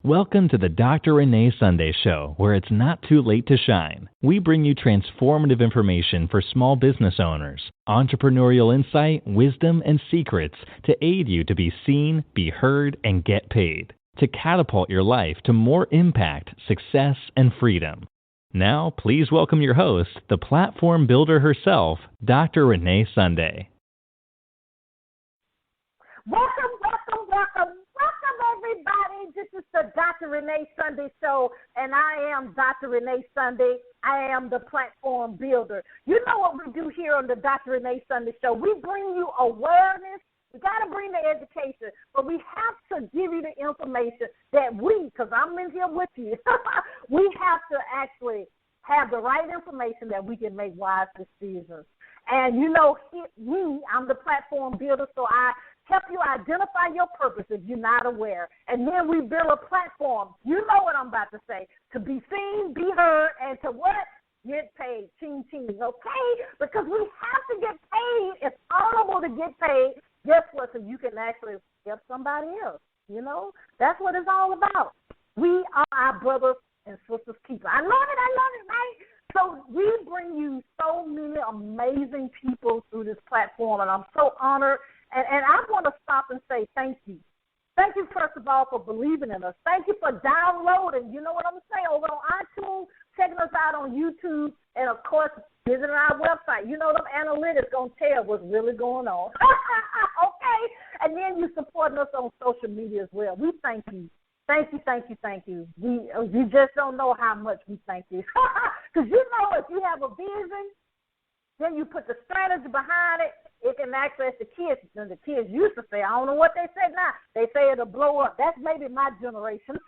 Welcome to the Dr. Renee Sunday Show, where it's not too late to shine. We bring you transformative information for small business owners, entrepreneurial insight, wisdom, and secrets to aid you to be seen, be heard, and get paid, to catapult your life to more impact, success, and freedom. Now, please welcome your host, the platform builder herself, Dr. Renee Sunday. Welcome, everybody. This is the Dr. Renee Sunday Show, and I am Dr. Renee Sunday. I am the platform builder. You know what we do here on the Dr. Renee Sunday Show? We bring you awareness. We got to bring the education, but we have to give you the information that because I'm in here with you, we have to actually have the right information that we can make wise decisions. And, you know, I'm the platform builder, so I help you identify your purpose if you're not aware. And then we build a platform, you know what I'm about to say, to be seen, be heard, and to what? Get paid. Ching, ching, okay? Because we have to get paid. It's honorable to get paid. Guess what? So you can actually help somebody else, you know? That's what it's all about. We are our brothers and sisters keeper. I love it, right? So we bring you so many amazing people through this platform, and I'm so honored. And I want to stop and say thank you. Thank you, first of all, for believing in us. Thank you for downloading, you know what I'm saying, over on iTunes, checking us out on YouTube, and, of course, visiting our website. You know them analytics going to tell what's really going on. Okay? And then you supporting us on social media as well. We thank you. Thank you. We just don't know how much we thank you. Because, you know, if you have a vision, then you put the strategy behind it, it can actually, as the kids used to say, I don't know what they say now. They say it'll blow up. That's maybe my generation.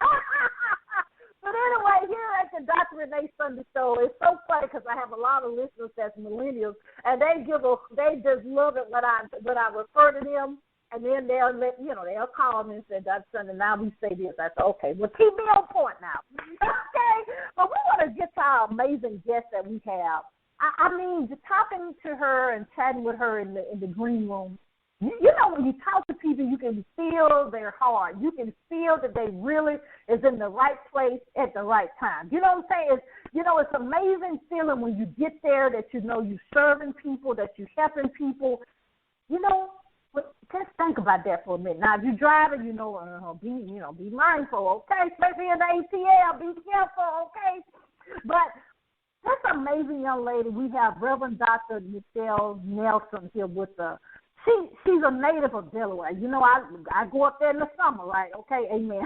But anyway, here at the Dr. Renee Sunday Show, it's so funny because I have a lot of listeners that's millennials, and they just love it when I refer to them, and then they'll call me and say, Dr. Sunday, now we say this. I say, okay, well, keep me on point now. Okay? But we want to get to our amazing guest that we have. I mean, just talking to her and chatting with her in the green room, you know, when you talk to people, you can feel their heart. You can feel that they really is in the right place at the right time. You know what I'm saying? It's amazing feeling when you get there that you know you're serving people, that you're helping people. You know, just think about that for a minute. Now, if you're driving, be mindful, okay? Especially in the ATL, be careful, okay? But this amazing young lady, we have Reverend Dr. Nichelle Nelson here with us. She's a native of Delaware. You know, I go up there in the summer, right? Okay, amen.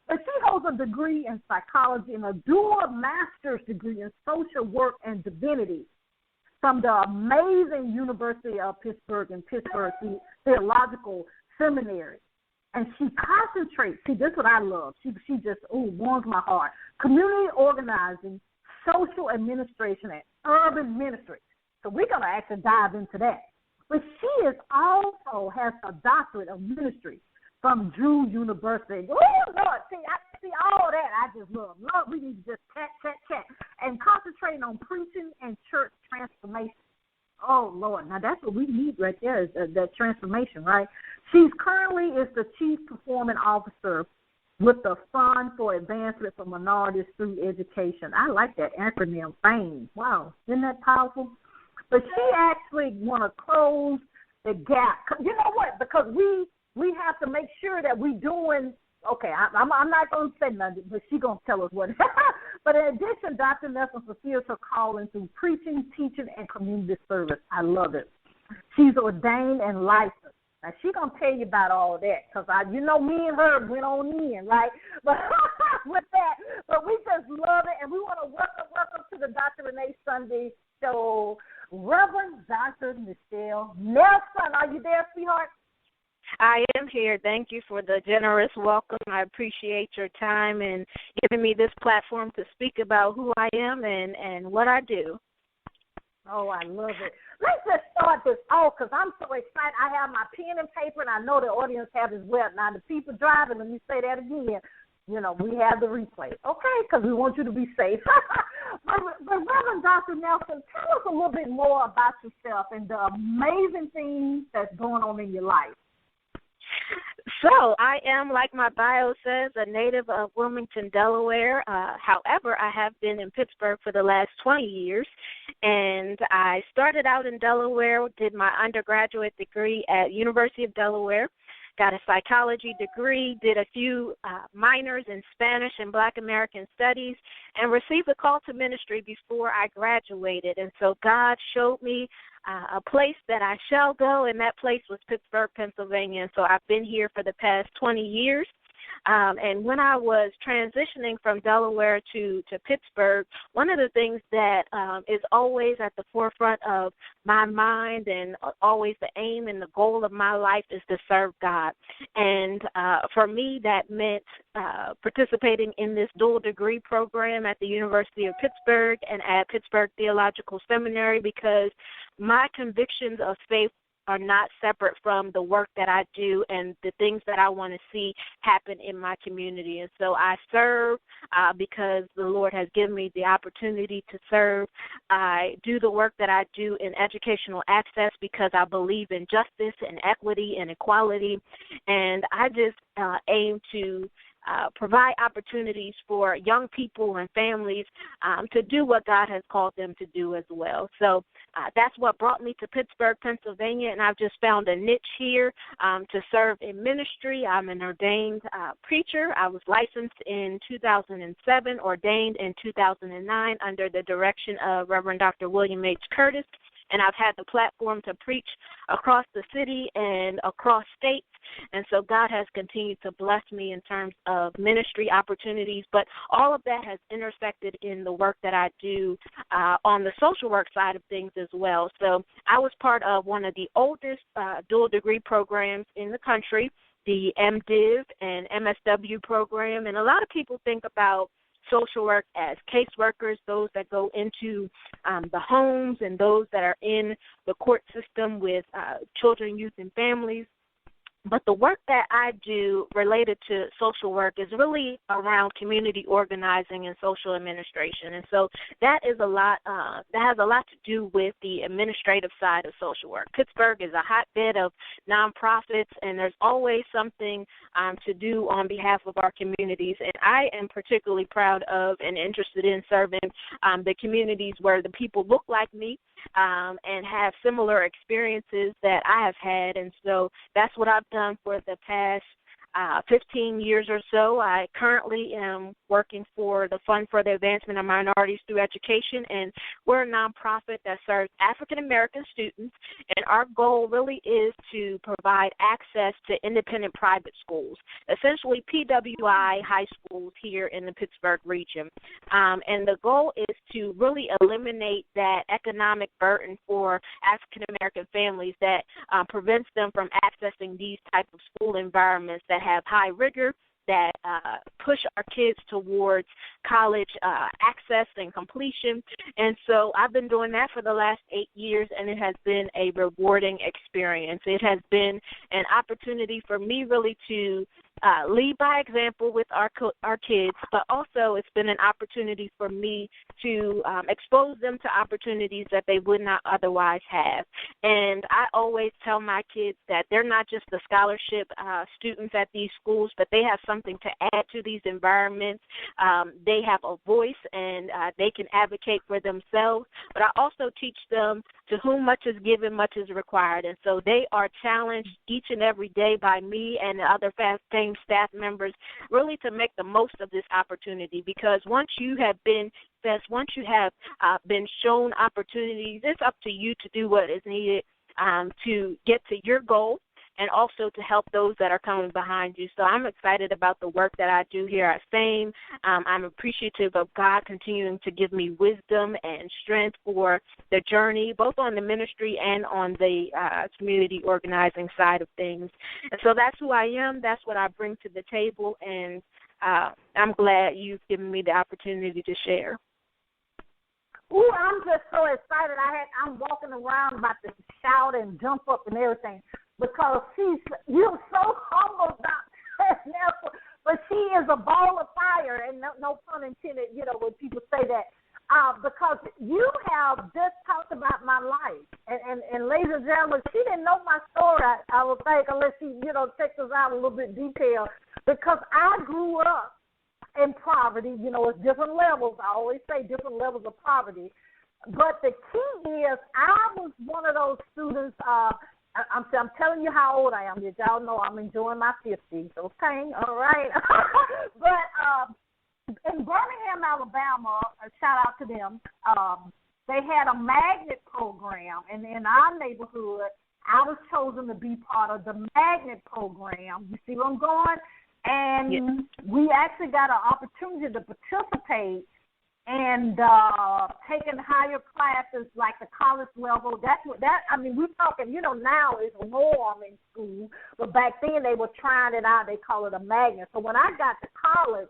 But she holds a degree in psychology and a dual master's degree in social work and divinity from the amazing University of Pittsburgh and Pittsburgh Theological Seminary. And she concentrates, see, this is what I love. She just, warms my heart. Community organizing, social administration, and urban ministry. So we're going to actually dive into that. But she also has a Doctorate of Ministry from Drew University. Oh, Lord, see all that I just love. Lord, we need to just chat, and concentrating on preaching and church transformation. Oh, Lord, now that's what we need right there is that transformation, right? She's currently is the Chief Performing Officer with the Fund for Advancement for Minorities Through Education. I like that acronym, FAME. Wow, isn't that powerful? But she actually want to close the gap. You know what? Because we have to make sure that we're doing, okay, I'm not going to say nothing, but she's going to tell us what. But in addition, Dr. Nelson fulfills her calling through preaching, teaching, and community service. I love it. She's ordained and licensed. Now, she's going to tell you about all that because, me and her went on in, right? But with that, but we just love it, and we want to welcome to the Dr. Renee Sunday Show, Reverend Dr. Nichelle Nelson. Are you there, sweetheart? I am here. Thank you for the generous welcome. I appreciate your time and giving me this platform to speak about who I am and what I do. Oh, I love it. Let's just start this off because I'm so excited. I have my pen and paper, and I know the audience have as well. Now, the people driving, let me say that again. We have the replay, okay, because we want you to be safe. but Reverend Dr. Nelson, tell us a little bit more about yourself and the amazing things that's going on in your life. So I am, like my bio says, a native of Wilmington, Delaware. However, I have been in Pittsburgh for the last 20 years, and I started out in Delaware, did my undergraduate degree at University of Delaware, got a psychology degree, did a few minors in Spanish and Black American Studies, and received a call to ministry before I graduated. And so God showed me a place that I shall go, and that place was Pittsburgh, Pennsylvania. And so I've been here for the past 20 years. And when I was transitioning from Delaware to Pittsburgh, one of the things that is always at the forefront of my mind and always the aim and the goal of my life is to serve God. And for me, that meant participating in this dual degree program at the University of Pittsburgh and at Pittsburgh Theological Seminary, because my convictions of faith are not separate from the work that I do and the things that I want to see happen in my community. And so I serve because the Lord has given me the opportunity to serve. I do the work that I do in educational access because I believe in justice and equity and equality. And I just aim to provide opportunities for young people and families to do what God has called them to do as well. So that's what brought me to Pittsburgh, Pennsylvania, and I've just found a niche here to serve in ministry. I'm an ordained preacher. I was licensed in 2007, ordained in 2009 under the direction of Reverend Dr. William H. Curtis, and I've had the platform to preach across the city and across states. And so God has continued to bless me in terms of ministry opportunities, but all of that has intersected in the work that I do on the social work side of things as well. So I was part of one of the oldest dual degree programs in the country, the M.Div and MSW program, and a lot of people think about social work as caseworkers, those that go into the homes and those that are in the court system with children, youth, and families. But the work that I do related to social work is really around community organizing and social administration. And so that is a lot, that has a lot to do with the administrative side of social work. Pittsburgh is a hotbed of nonprofits, and there's always something to do on behalf of our communities. And I am particularly proud of and interested in serving the communities where the people look like me and have similar experiences that I have had. And so that's what I've done for the past 15 years or so. I currently am working for the Fund for the Advancement of Minorities Through Education, and we're a nonprofit that serves African-American students, and our goal really is to provide access to independent private schools, essentially PWI high schools here in the Pittsburgh region. And the goal is to really eliminate that economic burden for African-American families that prevents them from accessing these type of school environments that have high rigor, that push our kids towards college access and completion. And so I've been doing that for the last 8 years, and it has been a rewarding experience. It has been an opportunity for me really to lead by example with our kids, but also it's been an opportunity for me to expose them to opportunities that they would not otherwise have. And I always tell my kids that they're not just the scholarship students at these schools, but they have something to add to these environments. They have a voice, and they can advocate for themselves. But I also teach them to whom much is given, much is required. And so they are challenged each and every day by me and the other same staff members really to make the most of this opportunity, because once you have been shown opportunities, it's up to you to do what is needed to get to your goal, and also to help those that are coming behind you. So I'm excited about the work that I do here at FAME. I'm appreciative of God continuing to give me wisdom and strength for the journey, both on the ministry and on the community organizing side of things. And so that's who I am. That's what I bring to the table, and I'm glad you've given me the opportunity to share. Ooh, I'm just so excited. I'm walking around about to shout and jump up and everything, because you're so humble, Dr. Nelson, but she is a ball of fire, and no pun intended, when people say that, because you have just talked about my life, and And ladies and gentlemen, she didn't know my story, I would think, unless she, checks us out a little bit detailed, because I grew up in poverty. It's different levels. I always say different levels of poverty. But the key is I was one of those students, I'm telling you how old I am. Did y'all know I'm enjoying my 50s? Okay, all right. But in Birmingham, Alabama, shout out to them, they had a magnet program, and in our neighborhood, I was chosen to be part of the magnet program. You see where I'm going? And we actually got an opportunity to participate and taking higher classes like the college level. We're talking, now it's a norm in school, but back then they were trying it out. They call it a magnet. So when I got to college,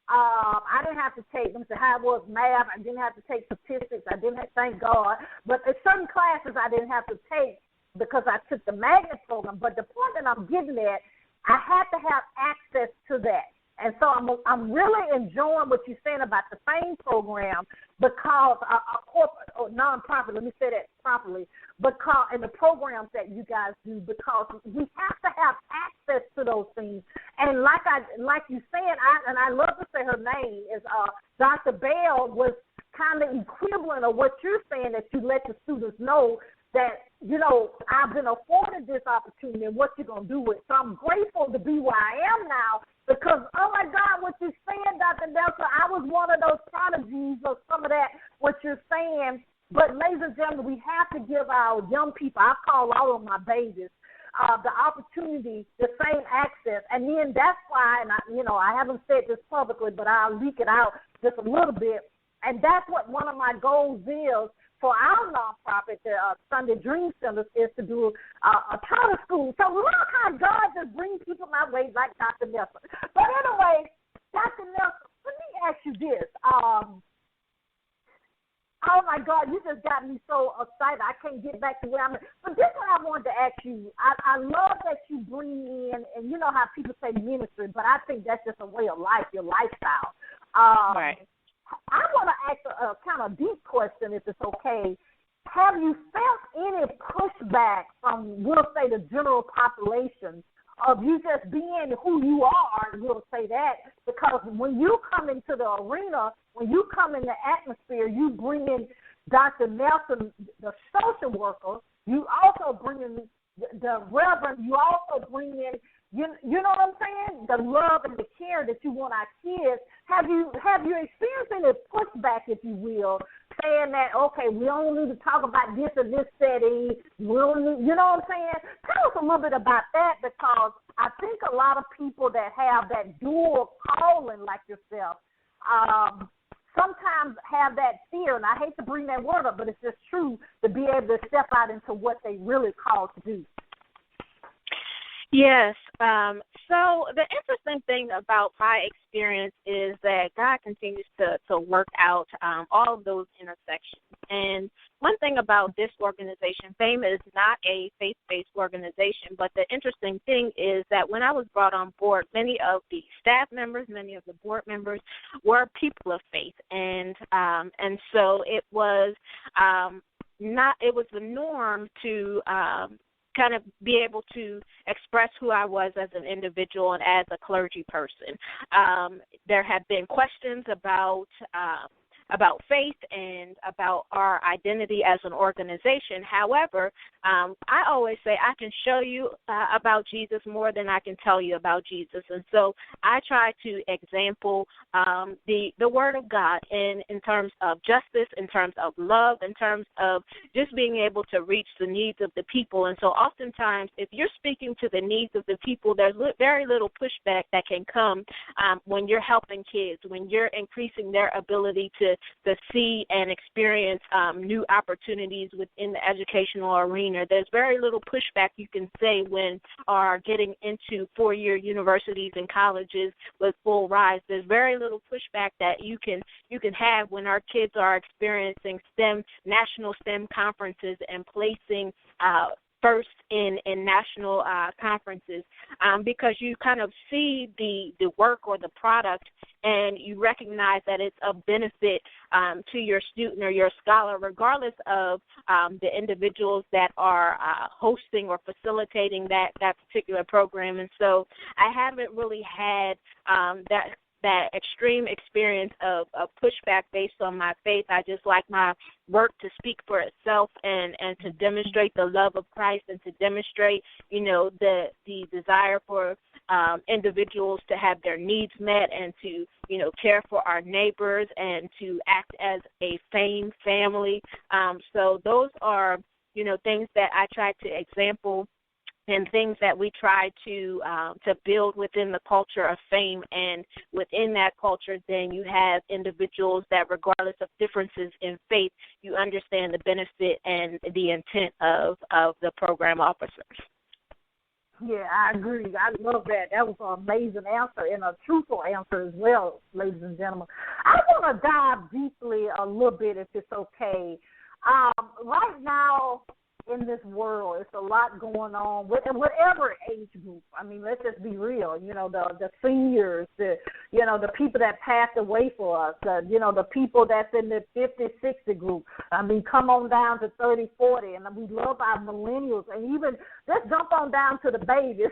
I didn't have to take them to how it was math. I didn't have to take statistics. I didn't have, thank God. But there's certain classes I didn't have to take because I took the magnet program. But the point that I'm getting at, I had to have access to that. And so I'm really enjoying what you're saying about the FAME program because a corporate or nonprofit, let me say that properly, because and the programs that you guys do, because we have to have access to those things. And like you said, I love to say her name is Dr. Bell was kind of equivalent of what you're saying, that you let the students know that, I've been afforded this opportunity and what you're going to do with it. So I'm grateful to be where I am now because, oh, my God, what you're saying, Dr. Nelson, I was one of those prodigies of some of that, what you're saying. But, ladies and gentlemen, we have to give our young people, I call all of my babies, the opportunity, the same access. And then that's why, and I haven't said this publicly, but I'll leak it out just a little bit. And that's what one of my goals is for our nonprofit, the Sunday Dream Centers, is to do a charter school. So look how God just brings people my way like Dr. Nelson. But anyway, Dr. Nelson, let me ask you this. Oh, my God, you just got me so excited. I can't get back to where I'm at. But this is what I wanted to ask you. I love that you bring in, and you know how people say ministry, but I think that's just a way of life, your lifestyle. Right. I want to ask a kind of deep question, if it's okay. Have you felt any pushback from, we'll say, the general population of you just being who you are, we'll say that, because when you come into the arena, when you come in the atmosphere, you bring in Dr. Nelson, the social worker, you also bring in the reverend, you also bring in, you know what I'm saying? The love and the care that you want our kids. Have you experienced any pushback, if you will, saying that, okay, we don't need to talk about this in this setting. We don't need, you know what I'm saying? Tell us a little bit about that, because I think a lot of people that have that dual calling like yourself sometimes have that fear, and I hate to bring that word up, but it's just true, to be able to step out into what they really called to do. Yes. So the interesting thing about my experience is that God continues to work out all of those intersections. And one thing about this organization, FAME is not a faith-based organization, but the interesting thing is that when I was brought on board, many of the staff members, many of the board members were people of faith. And so it was the norm to kind of be able to express who I was as an individual and as a clergy person. There have been questions about faith and about our identity as an organization. However, I always say I can show you about Jesus more than I can tell you about Jesus. And so I try to example the Word of God in terms of justice, in terms of love, in terms of just being able to reach the needs of the people. And so oftentimes, if you're speaking to the needs of the people, there's very little pushback that can come when you're helping kids, when you're increasing their ability to see and experience new opportunities within the educational arena. There's very little pushback you can say when are getting into four-year universities and colleges with full rides. There's very little pushback that you can have when our kids are experiencing national STEM conferences and placing first in national conferences, because you kind of see the work or the product and you recognize that it's of benefit to your student or your scholar, regardless of the individuals that are hosting or facilitating that particular program. And so I haven't really had that extreme experience of pushback based on my faith. I just like my work to speak for itself and to demonstrate the love of Christ and to demonstrate, the desire for individuals to have their needs met and to, care for our neighbors and to act as a same family. So those are, things that I try to example and things that we try to build within the culture of fame. And within that culture, then you have individuals that, regardless of differences in faith, you understand the benefit and the intent of the program officers. Yeah, I agree. I love that. That was an amazing answer and a truthful answer as well, ladies and gentlemen. I want to dive deeply a little bit, if it's okay. Right now, in this world, it's a lot going on with whatever age group. I mean, let's just be real. The seniors, the people that passed away for us, the people that's in the 50, 60 group. I mean, come on down to 30, 40, and we love our millennials, and even let's jump on down to the babies.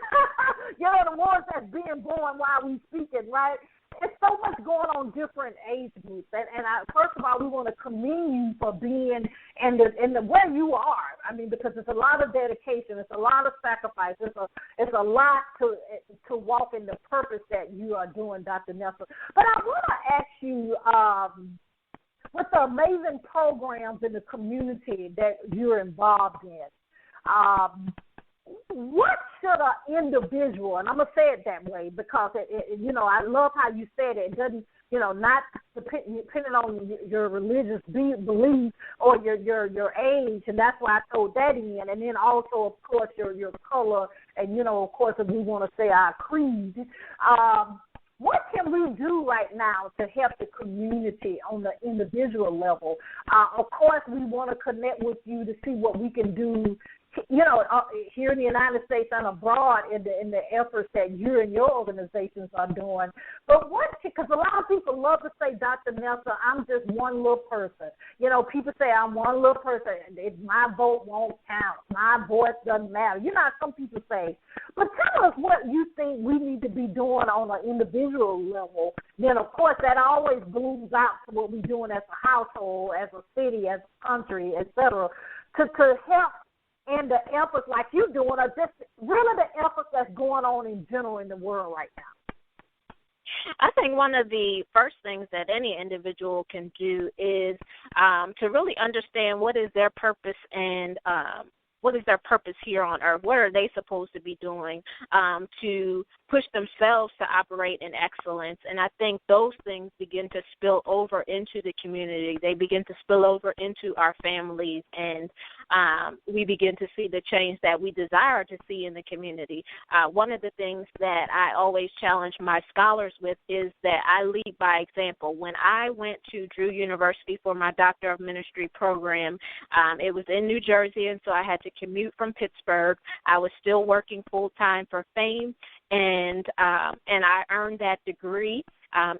The ones that's being born while we speaking, right? It's so much going on different age groups, and first of all, we want to commend you for being in the where you are. I mean, because it's a lot of dedication, it's a lot of sacrifice, it's a lot to walk in the purpose that you are doing, Dr. Nelson. But I want to ask you, with the amazing programs in the community that you're involved in, what should an individual, and I'm going to say it that way because, I love how you said it. It doesn't, not depending on your religious belief or your age, and that's why I throw that in. And then also, of course, your color and, of course, if we want to say our creed. What can we do right now to help the community on the individual level? Of course, we want to connect with you to see what we can do here in the United States and abroad in the efforts that you and your organizations are doing. But because a lot of people love to say, Dr. Nelson, I'm just one little person. People say I'm one little person. My vote won't count. My voice doesn't matter. Some people say. But tell us what you think we need to be doing on an individual level. Then, of course, that always blooms out to what we're doing as a household, as a city, as a country, et cetera, to help. And the efforts like you're doing are just really the efforts that's going on in general in the world right now. I think one of the first things that any individual can do is to really understand what is their purpose and what is their purpose here on earth? What are they supposed to be doing to push themselves to operate in excellence? And I think those things begin to spill over into the community. They begin to spill over into our families, and we begin to see the change that we desire to see in the community. One of the things that I always challenge my scholars with is that I lead by example. When I went to Drew University for my Doctorate of Ministry program, it was in New Jersey, and so I had to commute from Pittsburgh. I was still working full-time for Fame, and I earned that degree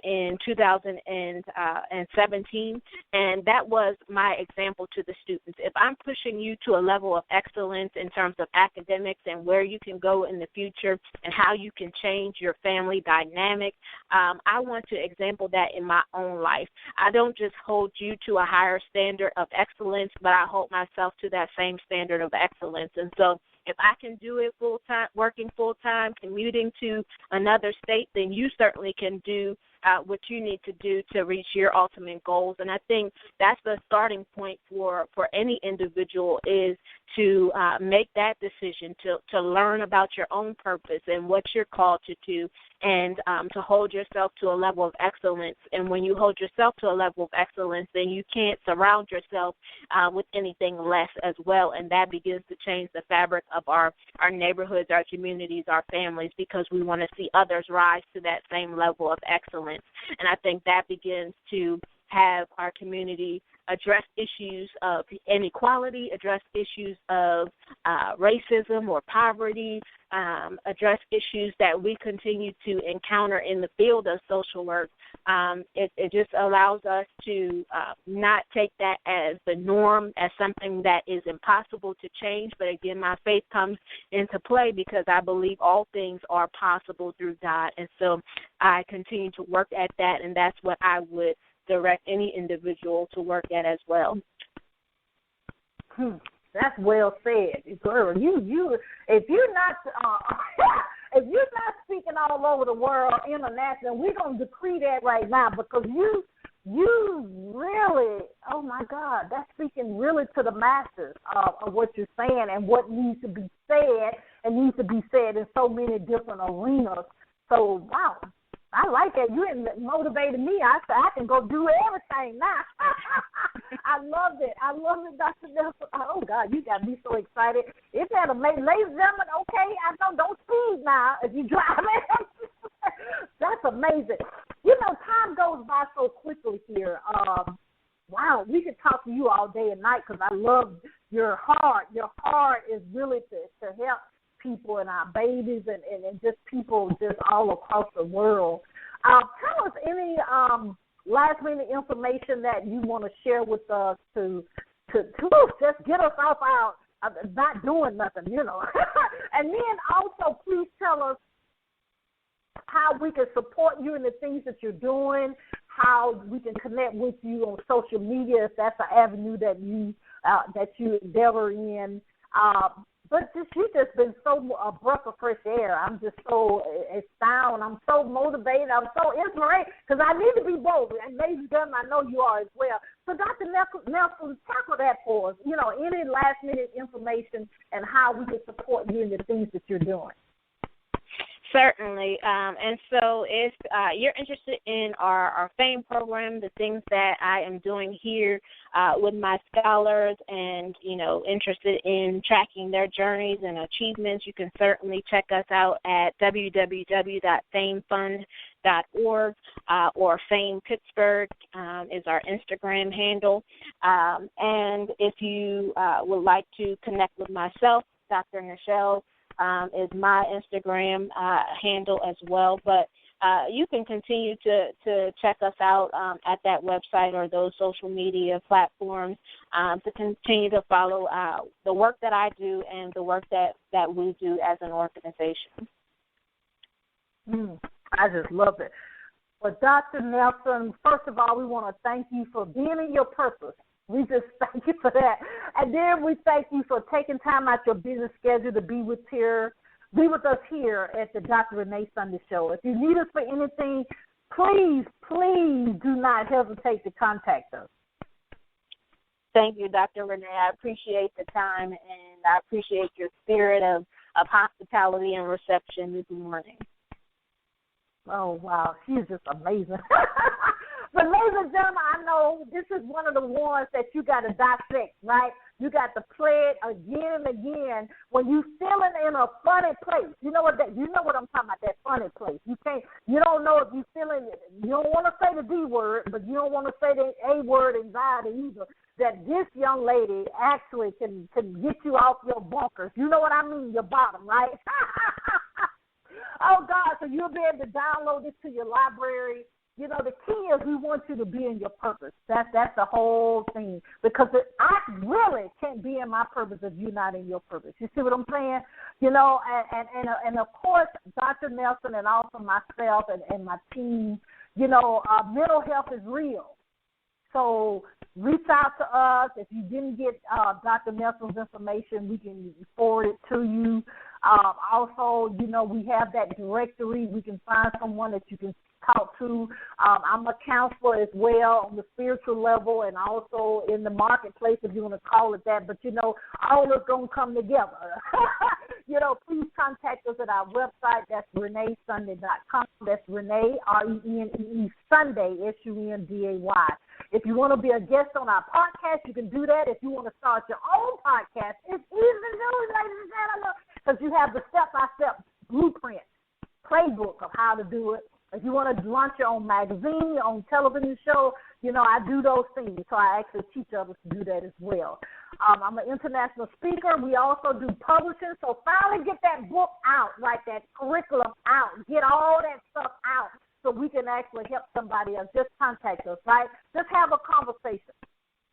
in 2017, and that was my example to the students. If I'm pushing you to a level of excellence in terms of academics and where you can go in the future and how you can change your family dynamic, I want to example that in my own life. I don't just hold you to a higher standard of excellence, but I hold myself to that same standard of excellence. And so if I can do it full-time, working full-time, commuting to another state, then you certainly can do what you need to do to reach your ultimate goals. And I think that's the starting point for any individual is to make that decision, to learn about your own purpose and what you're called to do, and to hold yourself to a level of excellence. And when you hold yourself to a level of excellence, then you can't surround yourself with anything less as well. And that begins to change the fabric of our neighborhoods, our communities, our families, because we want to see others rise to that same level of excellence. And I think that begins to have our community address issues of inequality, address issues of racism or poverty, address issues that we continue to encounter in the field of social work. It just allows us to not take that as the norm, as something that is impossible to change. But again, my faith comes into play because I believe all things are possible through God. And so I continue to work at that, and that's what I would direct any individual to work at as well. That's well said, girl. If you're not if you're not speaking all over the world, international, we're gonna decree that right now because you really, oh my God, that's speaking really to the masses of what you're saying and what needs to be said and needs to be said in so many different arenas. So wow. I like that. You motivated me. I said I can go do everything now. I love it. I love it, Dr. Nelson. Oh, God, you got me so excited. It's had a ladies and gentlemen, okay, I know don't speed now if you're driving. That's amazing. You know, time goes by so quickly here. Wow, we could talk to you all day and night because I love your heart. Your heart is really to help people and our babies and just people just all across the world. Tell us any last minute information that you want to share with us to just get us off our not doing nothing, you know. And then also please tell us how we can support you in the things that you're doing, how we can connect with you on social media if that's an avenue that you endeavor in. But you've just been so a breath of fresh air. I'm just so astounded. I'm so motivated. I'm so inspired because I need to be bold. And ladies and gentlemen, I know you are as well. So Dr. Nelson, tackle that for us. You know, any last-minute information and how we can support you in the things that you're doing. Certainly. And so if you're interested in our FAME program, the things that I am doing here with my scholars and, you know, interested in tracking their journeys and achievements, you can certainly check us out at www.famefund.org or FAME Pittsburgh is our Instagram handle. And if you would like to connect with myself, Dr. Nichelle is my Instagram handle as well. But you can continue to check us out at that website or those social media platforms to continue to follow the work that I do and the work that we do as an organization. I just love it. Well, Dr. Nelson, first of all, we want to thank you for being in your purpose. We just thank you for that. And then we thank you for taking time out your business schedule to be with us here at the Dr. Renee Sunday Show. If you need us for anything, please do not hesitate to contact us. Thank you, Dr. Renee. I appreciate the time, and I appreciate your spirit of hospitality and reception this morning. Oh, wow. She's just amazing. But ladies and gentlemen, I know this is one of the ones that you got to dissect, right? You got to play it again and again. When you feeling in a funny place, you know what I'm talking about, that funny place. You don't know if you feeling, you don't want to say the D word, but you don't want to say the A word, anxiety either. That this young lady actually can get you off your bunkers. You know what I mean? Your bottom, right? Oh God! So you'll be able to download this to your library. You know, the key is we want you to be in your purpose. That's the whole thing. Because I really can't be in my purpose if you're not in your purpose. You see what I'm saying? You know, and of course, Dr. Nelson and also myself and my team, you know, mental health is real. So reach out to us. If you didn't get Dr. Nelson's information, we can forward it to you. Also, you know, we have that directory. We can find someone that you can talk to. I'm a counselor as well on the spiritual level and also in the marketplace, if you want to call it that. But, you know, all of us going to come together. You know, please contact us at our website. That's reneesunday.com. That's Renee, Renee, Sunday, Sunday. If you want to be a guest on our podcast, you can do that. If you want to start your own podcast, it's easy to do, ladies and gentlemen, because you have the step-by-step blueprint, playbook of how to do it. If you want to launch your own magazine, your own television show, I do those things. So I actually teach others to do that as well. I'm an international speaker. We also do publishing. So finally get that book out, right, that curriculum out. Get all that stuff out so we can actually help somebody else. Just contact us, right? Just have a conversation.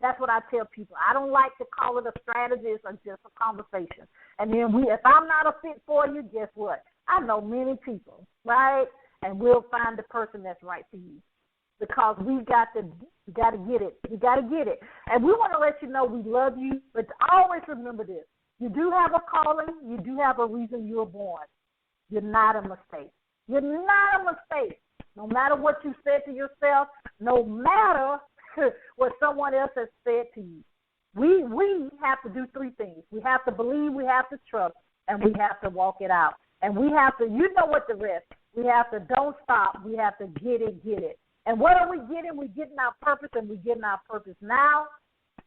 That's what I tell people. I don't like to call it a strategy. It's just a conversation. And then if I'm not a fit for you, guess what? I know many people, right? And we'll find the person that's right for you. Because we got to get it. You got to get it. And we want to let you know we love you, but always remember this. You do have a calling. You do have a reason you were born. You're not a mistake. You're not a mistake. No matter what you said to yourself, no matter what someone else has said to you. We have to do three things. We have to believe, we have to trust, and we have to walk it out. And we have to, what the rest. We have to don't stop. We have to get it. And what are we getting? We're getting our purpose, and we're getting our purpose now.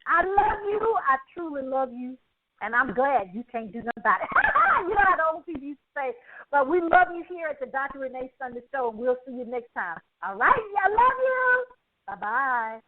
I love you. I truly love you. And I'm glad you can't do nothing about it. How the old people used to say. But we love you here at the Dr. Renee Sunday Show, and we'll see you next time. All right? I love you. Bye-bye.